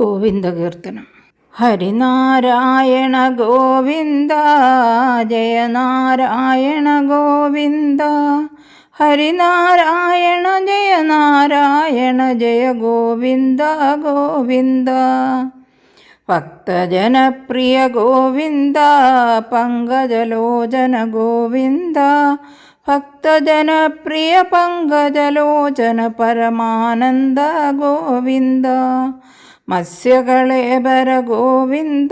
ഗോവിന്ദകീർത്തനം. ഹരിനാരായണ ഗോവിന്ദ, ജയനാരായണ ഗോവിന്ദ. ഹരിനാരായണ ജയ നാരായണ ജയ ഗോവിന്ദ ഗോവിന്ദ. ഭക്തജനപ്രിയ ഗോവിന്ദ, പങ്കജലോചന ഗോവിന്ദ. ഭക്തജനപ്രിയ പങ്കജലോചന പരമാനന്ദ ഗോവിന്ദ. മത്സ്യകളേബര ഗോവിന്ദ,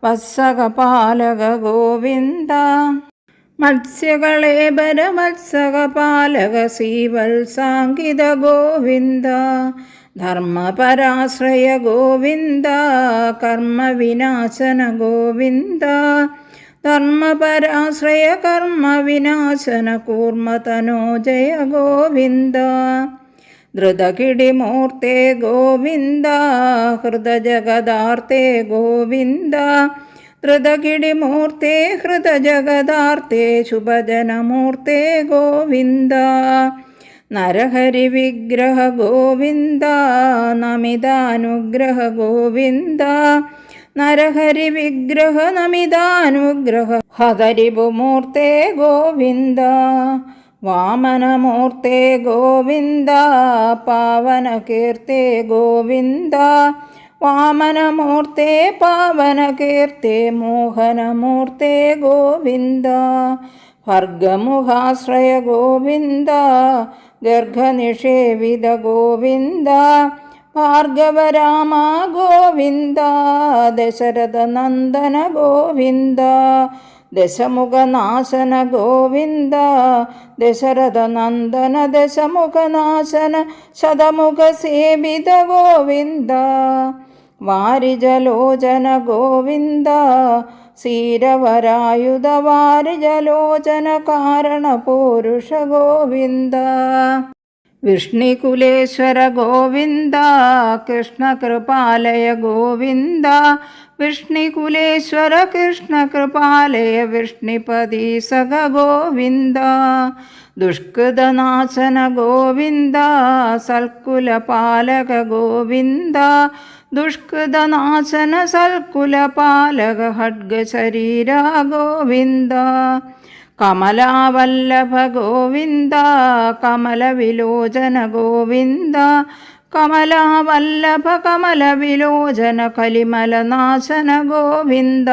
വത്സകപാലക ഗോവിന്ദ. മത്സ്യകളേബര മത്സകപാലക ശ്രീവത്സാങ്കിത ഗോവിന്ദ. ധർമ്മപരാശ്രയ ഗോവിന്ദ, കർമ്മവിനാശന ഗോവിന്ദ. ധർമ്മപരാശ്രയ കർമ്മവിനാശന കൂർമ്മതനോജയ ഗോവിന്ദ. ധൃതകിടിമൂർത്തേ ഗോവിന്ദ, ഹൃദജഗദാർത്തേ ഗോവിന്ദ. ധൃതകിടിമൂർത്തേ ഹൃദജഗദാർത്തേ ശുഭജനമൂർത്തേ ഗോവിന്ദ. നരഹരി വിഗ്രഹ ഗോവിന്ദ, നമിതാനുഗ്രഹ ഗോവിന്ദ. നരഹരി വിഗ്രഹ നമിതാനുഗ്രഹ ഹതരിപുമൂർത്തേ ഗോവിന്ദ. വാമനമൂർത്തേ ഗോവിന്ദ, പാവനകീർത്തേ ഗോവിന്ദ. വാമനമൂർത്തേ പാവനകീർത്തേ മോഹനമൂർത്തേ ഗോവിന്ദ. ഭർഗമുഖാശ്രയ ഗോവിന്ദ, ഗർഗനിഷേവിത ഗോവിന്ദ. ഭാർഗവരാമ ഗോവിന്ദ, ദശരഥനന്ദന ഗോവിന്ദ. ദശമുഖനാശന ഗോവിന്ദ, ദശരഥനന്ദന ദശമുഖനാശന ശതമുഖസേവിത ഗോവിന്ദ. വാരിജലോചന ഗോവിന്ദ, ക്ഷീരവരായുധ വാരിജലോചന കാരണപൂരുഷ ഗോവിന്ദ. വിഷ്ണുകുലേശ്വര ഗോവിന്ദ, കൃഷ്ണകൃപാലയ ഗോവിന്ദ. വിഷ്ണുകുലേശ്വര കൃഷ്ണകൃപാലയ വിഷ്ണുപതി സഖ ഗോവിന്ദ. ദുഷ്കൃതനാശന ഗോവിന്ദ, സൽകുലപാലക ഗോവിന്ദ. ദുഷ്കൃതനാശന സൽകുലപാലക ഖഡ്ഗശരീര ഗോവിന്ദ. കമലാവല്ലഭ ഗോവിന്ദ, കമലവിലോചന ഗോവിന്ദ. കമലാവല്ലഭ കമലവിലോചന കലിമലനാശന ഗോവിന്ദ.